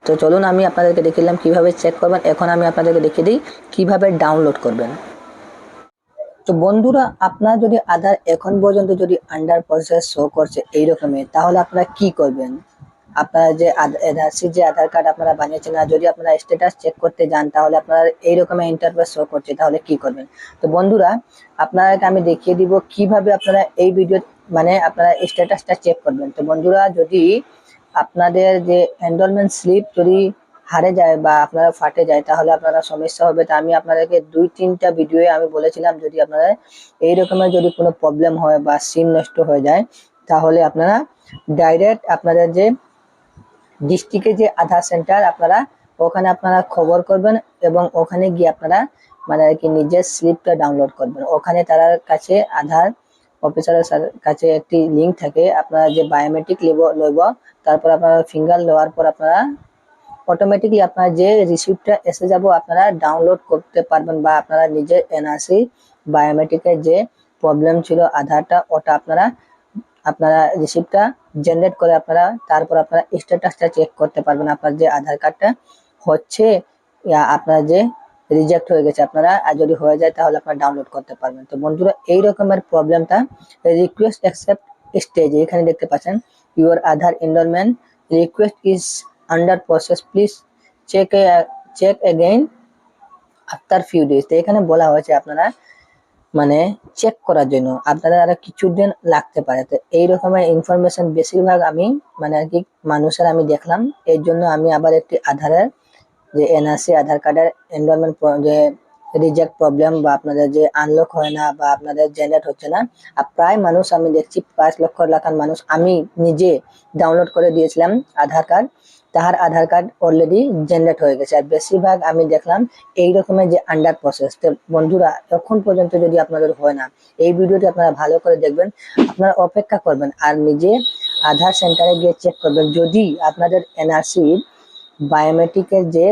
তো চলুন আমি আপনাদেরকে দেখিয়ে দিলাম কীভাবে চেক করবেন। এখন আমি আপনাদেরকে দেখিয়ে দিই কীভাবে ডাউনলোড করবেন। তো বন্ধুরা, আপনার যদি আধার এখন পর্যন্ত যদি আন্ডার প্রসেস শো করছে এই রকমের, তাহলে আপনারা কি করবেন? আপনারা যে এনআরসি যে আধার কার্ড আপনারা বানিয়েছেন, আর যদি আপনারা স্ট্যাটাস চেক করতে যান তাহলে আপনারা এই রকমের ইন্টারফেস শো করছে, তাহলে কি করবেন? তো বন্ধুরা, আপনাদেরকে আমি দেখিয়ে দিব কিভাবে আপনারা এই ভিডিও মানে আপনারা স্ট্যাটাসটা চেক করবেন। তো বন্ধুরা, যদি আপনাদের যে এনরোলমেন্ট স্লিপ যদি হারে যায় বা আপনারা ফাটে যায় তাহলে আপনারা সমস্যা হবে। তা আমি আপনাদেরকে 2-3টা ভিডিওয়ে আমি বলেছিলাম যদি আপনারা এই রকমের যদি কোনো প্রবলেম হয় বা সিম নষ্ট হয়ে যায় তাহলে আপনারা ডাইরেক্ট আপনাদের যে ডিস্ট্রিক্টে যে আধার সেন্টার আপনারা ওখানে আপনারা খবর করবেন এবং ওখানে গিয়ে আপনারা মানে আর কি নিজের স্লিপটা ডাউনলোড করবেন। ওখানে তার কাছে আধার অফিসারের কাছে একটি লিঙ্ক থাকে, আপনারা যে বায়োমেট্রিক লইব, তারপর আপনারা ফিঙ্গার নেওয়ার পর আপনারা অটোমেটিকলি আপনার যে রিসিপ্টটা এসে যাব আপনারা ডাউনলোড করতে পারবেন, বা আপনারা নিজের এনআরসি বায়োমেট্রিকের যে প্রবলেম ছিল আধারটা ওটা আপনারা রিসিপ্টটা জেনারেট করে আপনারা তারপর আপনারা স্ট্যাটাসটা চেক করতে পারবেন আপনার যে আধার কার্ডটা হচ্ছে ইয়া আপনার যে রিজেক্ট হয়ে গেছে আপনারা, আর যদি হয়ে যায় তাহলে আপনারা ডাউনলোড করতে পারবেন। তো বন্ধুরা, এই রকমের প্রবলেমটা রিকোয়েস্ট অ্যাকসেপ্ট স্টেজে এখানে দেখতে পাচ্ছেন, your Aadhaar enrolment request is under process, please check again after few days. তো এখানে বলা হয়েছে আপনারা মানে চেক করার জন্য আপনারা আরো কিছুদিন লাগতে পারে। তো এই রকমের ইনফরমেশন বেশিরভাগ আমি মানে আর কি মানুষের আমি দেখলাম, এর জন্য আমি আবার একটি আধারের যে এনআরসি আধার কার্ডের এনরোলমেন্ট যে রিজেক্ট প্রবলেম বা আপনাদের যে আনলক হয় না বা আপনাদের জেনারেট হচ্ছে না, আর প্রায় মানুষ আমি দেখছি 5 লক্ষ লাখান মানুষ আমি নিজে ডাউনলোড করে দিয়েছিলাম আধার কার্ড, তাহার আধার কার্ড অলরেডি জেনারেট হয়ে গেছে। আর বেশিরভাগ আমি দেখলাম এই রকমের যে আন্ডার প্রসেস। তো বন্ধুরা, এখন পর্যন্ত যদি আপনাদের হয় না, এই ভিডিওটি আপনারা ভালো করে দেখবেন, আপনারা অপেক্ষা করবেন আর নিজে আধার সেন্টারে গিয়ে চেক করবেন। যদি আপনাদের এনআরসি বায়োমেট্রিকের যে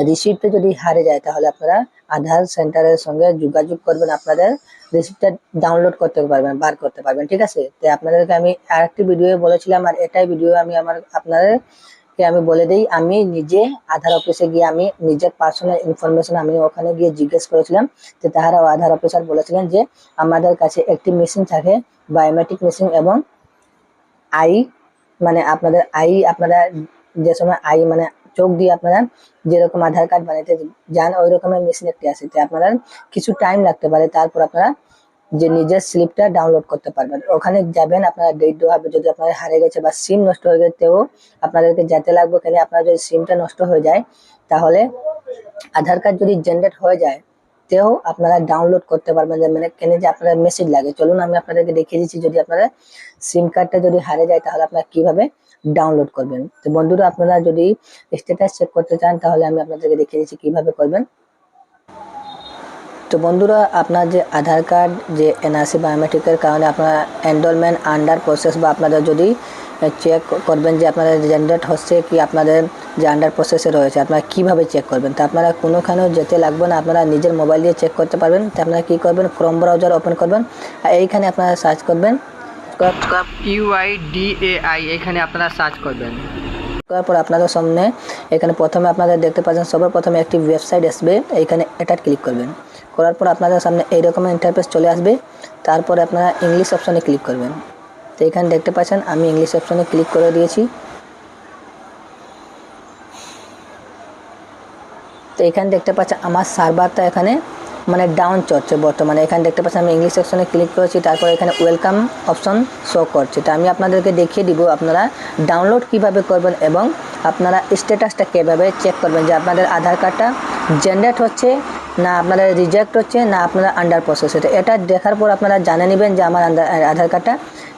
রিসিপ্টটা যদি হারে যায় তাহলে আপনারা আধার সেন্টারের সঙ্গে যোগাযোগ করবেন, আপনাদের রিসিপ্টটা ডাউনলোড করতে পারবেন, বার করতে পারবেন। ঠিক আছে? তো আপনাদেরকে আমি আরেকটি ভিডিও বলেছিলাম, আর এটাই ভিডিও আমি আপনাদেরকে আমি বলে দিই, আমি নিজে আধার অফিসে গিয়ে আমি নিজের পার্সোনাল ইনফরমেশন আমি ওখানে গিয়ে জিজ্ঞেস করেছিলাম। তো তাহারা আধার অফিসার বলেছিলেন যে আমাদের কাছে একটি মেশিন থাকে, বায়োমেট্রিক মেশিন, এবং আই মানে আপনাদের আপনারা যে সময় মানে চোখ দিয়ে আপনারা যেরকম আধার কার্ড বানাতে যান ওই রকমের মেশিন একটি আছে। তো আপনারা কিছু টাইম লাগতে পারে, তারপর আপনারা যে নিজের স্লিপটা ডাউনলোড করতে পারবেন। ওখানে যাবেন, আপনারা ডেট দেওয়া হবে, যদি আপনার হারিয়ে গেছে বা সিম নষ্ট হয়ে গেছেও আপনাদেরকে যেতে লাগবে। কেন আপনার যদি সিমটা নষ্ট হয়ে যায় তাহলে আধার কার্ড যদি জেনারেট হয়ে যায় তেও আপনারা ডাউনলোড করতে পারবেন। যে মানে কেন যে আপনারা মেসেজ লাগে, চলুন আমি আপনাদেরকে দেখিয়ে দিচ্ছি যদি আপনারা সিম কার্ডটা যদি হারিয়ে যায় তাহলে আপনারা কিভাবে ডাউনলোড করবেন। তো বন্ধুরা, আপনারা যদি স্ট্যাটাস চেক করতে চান তাহলে আমি আপনাদেরকে দেখিয়ে দিচ্ছি কিভাবে করবেন। তো বন্ধুরা, আপনার যে আধার কার্ড যে এনআরসি বায়োমেট্রিকের কারণে আপনার এনরোলমেন্ট আন্ডার প্রসেস বা আপনাদের যদি চেক করবেন যে আপনাদের জেনারেট হচ্ছে কি আপনাদের যে আন্ডার প্রসেসে রয়েছে, আপনারা কিভাবে চেক করবেন। তো আপনারা কোনোখানেও যেতে লাগবে না, আপনারা নিজের মোবাইল দিয়ে চেক করতে পারবেন। তো আপনারা কী করবেন, ক্রোম ব্রাউজার ওপেন করবেন আর এইখানে আপনারা সার্চ করবেন UIDAI, এখানে আপনারা সার্চ করবেন। করার পর আপনাদের সামনে এখানে প্রথমে আপনাদের দেখতে পাচ্ছেন সবার প্রথমে একটি ওয়েবসাইট আসবে, এইখানে এটা ক্লিক করবেন। করার পর আপনাদের সামনে এইরকম ইন্টারফেস চলে আসবে, তারপরে আপনারা ইংলিশ অপশনে ক্লিক করবেন। তো এখানে দেখতে পাচ্ছেন আমি ইংলিশ অপশনে ক্লিক করে দিয়েছি। তো এখানে দেখতে পাচ্ছেন আমার সার্ভারটা এখানে মানে ডাউন চলছে বর্তমানে। এখানে দেখতে পাচ্ছেন আমি ইংলিশ সেকশনে ক্লিক করেছি, তারপর এখানে ওয়েলকাম অপশন শো করছে। তো আমি আপনাদেরকে দেখিয়ে দিব আপনারা ডাউনলোড কিভাবে করবেন এবং আপনারা স্ট্যাটাসটা কীভাবে চেক করবেন যে আপনাদের আধার কার্ডটা জেনারেট হচ্ছে না আপনাদের রিজেক্ট হচ্ছে না আপনারা আন্ডার প্রসেস হচ্ছে। এটা দেখার পর আপনারা জানে নেবেন যে আমার আধার কার্ডটা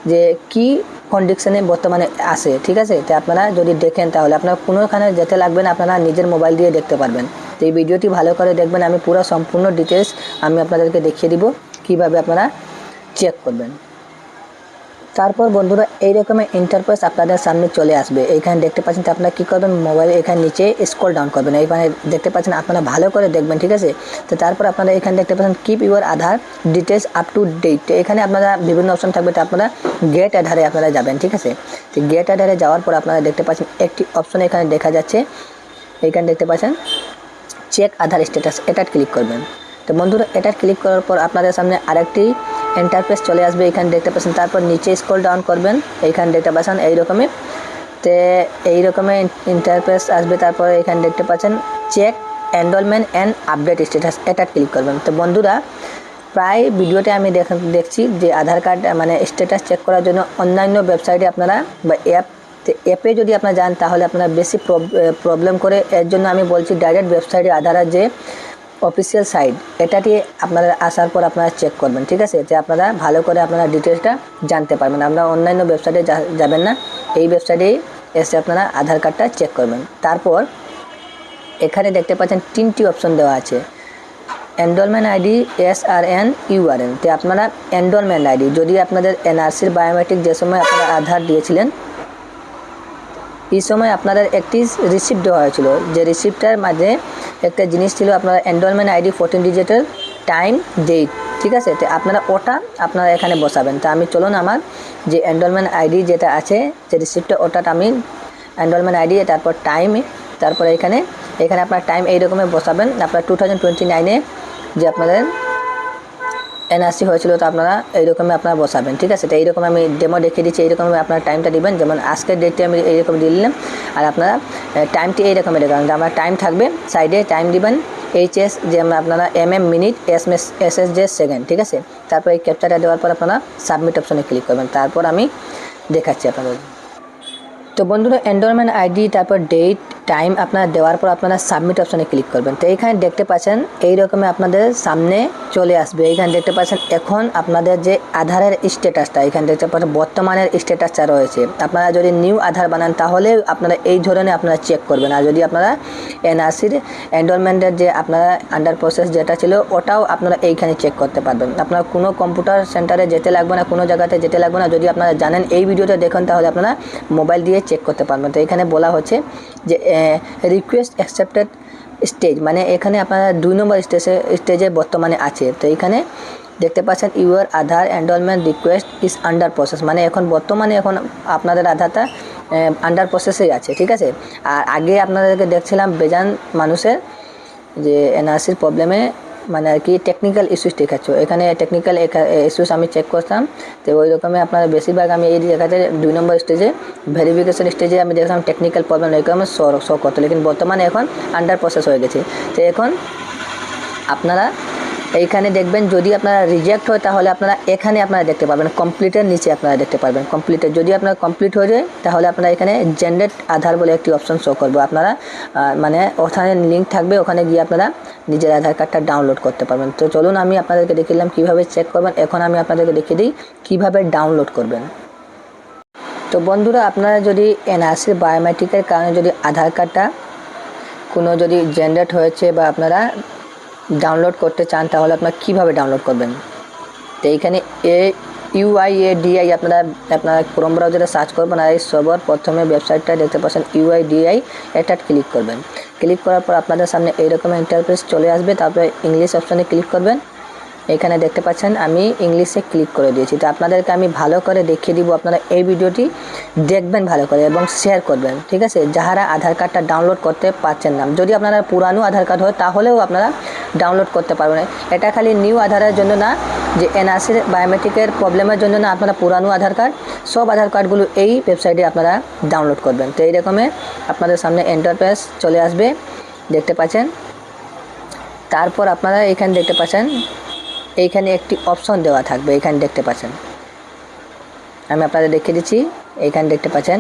যে কি কন্ডিশনে বর্তমানে আসে। ঠিক আছে? তো আপনারা যদি দেখেন তাহলে আপনারা কোনোখানে যেতে লাগবে না, আপনারা নিজের মোবাইল দিয়ে দেখতে পারবেন। তো এই ভিডিওটি ভালো করে দেখবেন, আমি পুরো সম্পূর্ণ ডিটেলস আমি আপনাদেরকে দেখিয়ে দিব কিভাবে আপনারা চেক করবেন। তারপর বন্ধুরা এই রকমের ইন্টারফেস আপনাদের সামনে চলে আসবে। এইখানে দেখতে পাচ্ছেন, তো আপনারা কী করবেন, মোবাইল এখানে নিচে স্ক্রল ডাউন করবেন। এইখানে দেখতে পাচ্ছেন, আপনারা ভালো করে দেখবেন, ঠিক আছে। তো তারপর আপনারা এখানে দেখতে পাচ্ছেন keep your Aadhaar details up to date. তো এখানে আপনারা বিভিন্ন অপশন থাকবে, তো আপনারা গেট আধারে আপনারা যাবেন, ঠিক আছে। তো গেট আধারে যাওয়ার পর আপনারা দেখতে পাচ্ছেন একটি অপশন এখানে দেখা যাচ্ছে, এইখানে দেখতে পাচ্ছেন চেক আধার স্ট্যাটাস, এটা ক্লিক করবেন। তো বন্ধুরা এটা ক্লিক করার পর আপনাদের সামনে আরেকটি ইন্টারফেস চলে আসবে, এখানে দেখতে পাচ্ছেন। তারপর নিচে স্ক্রল ডাউন করবেন, এইখানে দেখতে পাচ্ছেন এইরকমই, তো এই রকমের ইন্টারফেস আসবে। তারপর এখানে দেখতে পাচ্ছেন check enrolment and update status, এটা ক্লিক করবেন। তো বন্ধুরা প্রায় ভিডিওতে আমি দেখছি যে আধার কার্ড মানে স্ট্যাটাস চেক করার জন্য অন্যান্য ওয়েবসাইটে আপনারা বা অ্যাপে যদি আপনারা যান তাহলে আপনারা বেশি প্রবলেম করে। এর জন্য আমি বলছি ডাইরেক্ট ওয়েবসাইটে আধারের যে অফিসিয়াল সাইট, এটাতে আপনারা আসার পর আপনারা চেক করবেন, ঠিক আছে। যে আপনারা ভালো করে আপনারা ডিটেলসটা জানতে পারবেন। আপনারা অন্যান্য ওয়েবসাইটে যাবেন না, এই ওয়েবসাইটেই এসে আপনারা আধার কার্ডটা চেক করবেন। তারপর এখানে দেখতে পাচ্ছেন 3টি অপশন দেওয়া আছে, এনরোলমেন্ট আইডি, SRN, URN। তো আপনারা এনরোলমেন্ট আইডি, যদি আপনাদের NRCর বায়োমেট্রিক যে সময় আপনারা আধার দিয়েছিলেন এই সময় আপনাদের একটি রিসিপ্ট দেওয়া হয়েছিল, যে রিসিপ্টটার মাঝে একটা জিনিস ছিল আপনার এনরোলমেন্ট আইডি 14 ডিজিটের টাইম ডেট, ঠিক আছে। তো আপনারা ওটা আপনারা এখানে বসাবেন। তো আমি চলুন আমার যে এনরোলমেন্ট আইডি যেটা আছে যে রিসিপ্টটা, ওটা আমি এনরোলমেন্ট আইডি, তারপর টাইম, তারপর এখানে আপনার টাইম এইরকমের বসাবেন। আপনার 2029-এ যে আপনাদের NRC হয়েছিল, তো আপনারা এইরকমই আপনারা বসাবেন, ঠিক আছে। তো এইরকম আমি ডেমো দেখিয়ে দিচ্ছি, এইরকমই আপনার টাইমটা দিবেন। যেমন আজকের ডেটটি আমি এইরকম দিয়ে দিলাম, আর আপনারা টাইমটি এইরকমই দেবেন। আমার টাইম থাকবে সাইডে, টাইম দিবেন HS, যে আপনারা MM মিনিট, SS যে সেকেন্ড, ঠিক আছে। তারপর এই ক্যাপচারটা দেওয়ার পর আপনারা সাবমিট অপশনে ক্লিক করবেন। তারপর আমি দেখাচ্ছি আপনাদের। তো বন্ধুরা এনরোলমেন্ট আইডি, তারপর ডেট, টাইম আপনারা দেওয়ার পর আপনারা সাবমিট অপশনে ক্লিক করবেন। তো এইখানে দেখতে পাচ্ছেন এই রকমই আপনাদের সামনে চলে আসবে। এইখানে দেখতে পাচ্ছেন এখন আপনাদের যে আধারের স্ট্যাটাসটা, এখানে দেখতে পাচ্ছেন বর্তমানের স্ট্যাটাসটা রয়েছে। আপনারা যদি নিউ আধার বানান তাহলে আপনারা এই ধরনের আপনারা চেক করবেন। আর যদি আপনারা NRCর এনরোলমেন্টের যে আপনারা আন্ডার প্রসেস যেটা ছিল, ওটাও আপনারা এইখানে চেক করতে পারবেন। আপনারা কোনো কম্পিউটার সেন্টারে যেতে লাগবে না, কোনো জায়গাতে যেতে লাগবে না। যদি আপনারা জানেন এই ভিডিওটা দেখুন, তাহলে আপনারা মোবাইল দিয়ে চেক করতে পারবেন। তো এখানে বলা হচ্ছে যে রিকোয়েস্ট অ্যাকসেপ্টেড স্টেজ, মানে এখানে আপনারা 2 নম্বর স্টেজে বর্তমানে আছে। তো এখানে দেখতে পাচ্ছেন your Aadhaar enrolment request is under process, মানে এখন বর্তমানে এখন আপনাদের আধারটা আন্ডার প্রসেসেই আছে, ঠিক আছে। আর আগে আপনাদেরকে দেখছিলাম বেজান মানুষের যে NRCর প্রবলেমে মানে আর কি টেকনিক্যাল ইস্যুস দেখাচ্ছ, এখানে টেকনিক্যাল ইস্যুস আমি চেক করতাম। তো ওই রকমই আপনারা বেশিরভাগ আমি এই জায়গাতে 2 নম্বর স্টেজে ভেরিফিকেশন স্টেজে আমি দেখলাম টেকনিক্যাল প্রবলেম এরকম শো করতো, লেকিন বর্তমানে এখন আন্ডার প্রসেস হয়ে গেছে। তো এখন আপনারা এইখানে দেখবেন যদি আপনারা রিজেক্ট হয় তাহলে আপনারা এখানে আপনারা দেখতে পাবেন কমপ্লিটের নিচে আপনারা দেখতে পারবেন কমপ্লিটের। যদি আপনারা কমপ্লিট হয়ে যায় তাহলে আপনারা এখানে জেনারেট আধার বলে একটি অপশন শো করবে। আপনারা মানে ওখানে লিঙ্ক থাকবে, ওখানে গিয়ে আপনারা নিজের আধার কার্ডটা ডাউনলোড করতে পারবেন। তো চলুন আমি আপনাদেরকে দেখিলাম কীভাবে চেক করবেন, এখন আমি আপনাদেরকে দেখিয়ে দিই কীভাবে ডাউনলোড করবেন। তো বন্ধুরা আপনারা যদি NRCর বায়োমেট্রিকের কারণে যদি আধার কার্ডটা কোনো যদি জেনারেট হয়েছে বা আপনারা ডাউনলোড করতে চান তাহলে আপনারা কীভাবে ডাউনলোড করবেন। তো এইখানে UIDAI আপনারা ক্রোম ব্রাউজারে সার্চ করবেন, আর এই সবার প্রথমে ওয়েবসাইটটা দেখতে পাচ্ছেন UIDAI, এটা ক্লিক করবেন। ক্লিক করার পর আপনাদের সামনে এইরকম ইন্টারফেস চলে আসবে। তারপরে ইংলিশ অপশানে ক্লিক করবেন। এখানে দেখতে পাচ্ছেন আমি ইংলিশে ক্লিক করে দিয়েছি। তো আপনাদেরকে আমি ভালো করে দেখিয়ে দিব, আপনারা এই ভিডিওটি দেখবেন ভালো করে এবং শেয়ার করবেন, ঠিক আছে। যারা আধার কার্ডটা ডাউনলোড করতে পারছেন না, যদি আপনারা পুরানো আধার কার্ড হয় তাহলেও আপনারা ডাউনলোড করতে পারবেন। এটা খালি নিউ আধারের জন্য না, যে NRCর বায়োমেট্রিকের প্রবলেমের জন্য না, আপনারা পুরানো আধার কার্ড সব আধার কার্ডগুলো এই ওয়েবসাইটে আপনারা ডাউনলোড করবেন। তো এইরকমের আপনাদের সামনে ইন্টারফেস চলে আসবে, দেখতে পাচ্ছেন। তারপর আপনারা এখানে দেখতে পাচ্ছেন এইখানে একটি অপশন দেওয়া থাকবে, এখানে দেখতে পাচ্ছেন, আমি আপনাদের দেখিয়ে দিচ্ছি। এইখানে দেখতে পাচ্ছেন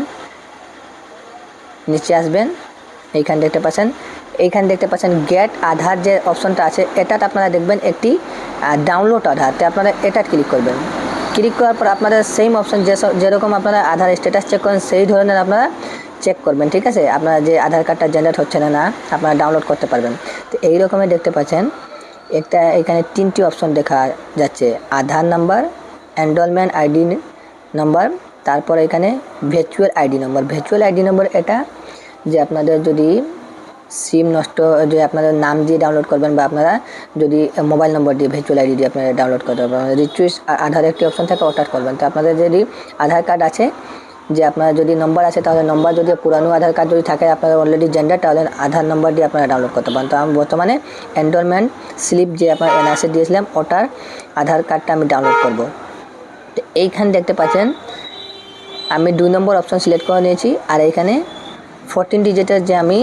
নিচে আসবেন, এইখানে দেখতে পাচ্ছেন গেট আধার যে অপশনটা আছে, এটাতে আপনারা দেখবেন একটি ডাউনলোড আধার। তো আপনারা এটা ক্লিক করবেন। ক্লিক করার পর আপনাদের সেম অপশন যেরকম আপনারা আধার স্ট্যাটাস চেক করেন সেই ধরনের আপনারা চেক করবেন, ঠিক আছে। আপনারা যে আধার কার্ডটা জেনারেট হচ্ছে না আপনারা ডাউনলোড করতে পারবেন। তো এই রকমের দেখতে পাচ্ছেন এখানে 3টি অপশন দেখা যাচ্ছে, আধার নাম্বার, এনরোলমেন্ট আইডি নম্বর, তারপর এখানে ভার্চুয়াল আইডি নম্বর। ভার্চুয়াল আইডি নম্বর এটা যে আপনাদের যদি সিম নষ্ট, যে আপনাদের নাম দিয়ে ডাউনলোড করবেন বা আপনারা যদি মোবাইল নম্বর দিয়ে ভার্চুয়াল আইডি দিয়ে আপনারা ডাউনলোড করতে পারবেন। রিচুইস্ট আধার একটি অপশন থাকে, ওটা করবেন। তো আপনাদের যদি আধার কার্ড আছে, যে আপনার যদি নম্বর আছে, তাহলে নম্বর যদি পুরানো আধার কার্ড যদি থাকে আপনাদের অলরেডি জেন্ডার, তাহলে আধার নম্বর দিয়ে আপনারা ডাউনলোড করতে পারেন। তো আমি বর্তমানে এনরোলমেন্ট স্লিপ যে আপনার এনআরসি দিয়েছিলাম ওটার আধার কার্ডটা আমি ডাউনলোড করব। তো এইখানে দেখতে পাচ্ছেন আমি 2 নম্বর অপশন সিলেক্ট করে নিয়েছি, আর এইখানে 14 ডিজিটের যে আমি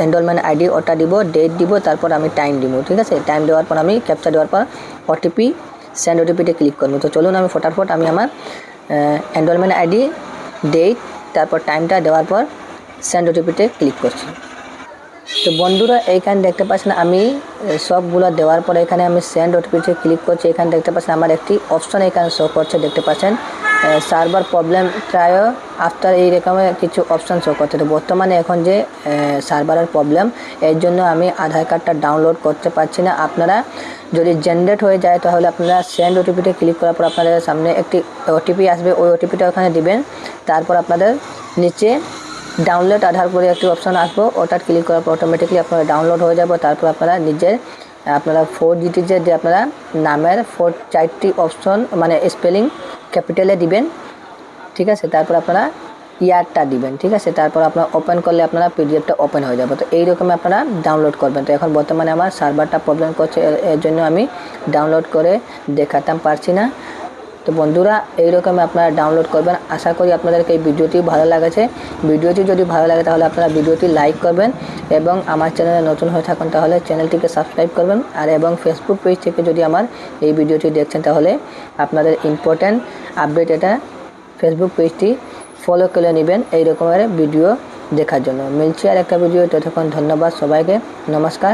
এনরোলমেন্ট আইডি ওটা দিব, ডেট দিব, তারপর আমি টাইম দিব। ঠিক আছে, টাইম দেওয়ার পর আমি ক্যাপচা দেওয়ার পর ওটিপি সেন্ড ওটিপিতে ক্লিক করবো। তো চলুন আমি ফটাফট আমি আমার এনরোলমেন্ট আইডি, ডেট, তারপর টাইমটা দেওয়ার পর সেন্ড ওটিপিতে ক্লিক করছি। তো বন্ধুরা এইখানে দেখতে পাচ্ছেন আমি সবগুলো দেওয়ার পর এখানে আমি সেন্ড ওটিপিতে ক্লিক করছি। এখানে দেখতে পাচ্ছেন আমার একটি অপশন এখানে শো করছে, দেখতে পাচ্ছেন সার্ভার প্রবলেম ট্রাই আফটার, এই রকমের কিছু অপশন শো করছে। তো বর্তমানে এখন যে সার্ভারের প্রবলেম, এর জন্য আমি আধার কার্ডটা ডাউনলোড করতে পারছি না। আপনারা যদি জেনারেট হয়ে যায় তাহলে আপনারা সেন্ড ওটিপিতে ক্লিক করার পর আপনাদের সামনে একটি ওটিপি আসবে, ওই ওটিপিটা ওখানে দিবেন। তারপর আপনাদের নিচে ডাউনলোড আধার করে একটি অপশন আসবে, ওটা ক্লিক করার পর অটোমেটিকলি আপনারা ডাউনলোড হয়ে যাবে। তারপর আপনারা নিজের আপনারা 4 ডিজিটের যে আপনারা নামের 4টি অপশন মানে স্পেলিং ক্যাপিটালে দিবেন। ঠিক আছে, তারপর আপনারা ইয়ারটা দিবেন। ঠিক আছে, তারপর আপনারা ওপেন করলে আপনারা পিডিএফটা ওপেন হয়ে যাবে। তো এইরকম আপনারা ডাউনলোড করবেন। তো এখন বর্তমানে আমার সার্ভারটা প্রবলেম করছে, এর জন্য আমি ডাউনলোড করে দেখাতে পারছি না। তো বন্ধুরা এইরকম আপনারা ডাউনলোড করবেন। আশা করি আপনাদেরকে এই ভিডিওটি ভালো লাগেছে। ভিডিওটি যদি ভালো লাগে তাহলে আপনারা ভিডিওটি লাইক করবেন, এবং আমার চ্যানেলে নতুন হয়ে থাকুন তাহলে চ্যানেলটিকে সাবস্ক্রাইব করবেন। আর এবং ফেসবুক পেজ থেকে যদি আমার এই ভিডিওটি দেখছেন তাহলে আপনাদের ইম্পর্ট্যান্ট আপডেট এটা ফেসবুক পেজটি ফলো করে নেবেন এই রকমের ভিডিও দেখার জন্য। মিলছি আর একটা ভিডিও, ততক্ষণ ধন্যবাদ সবাইকে, নমস্কার।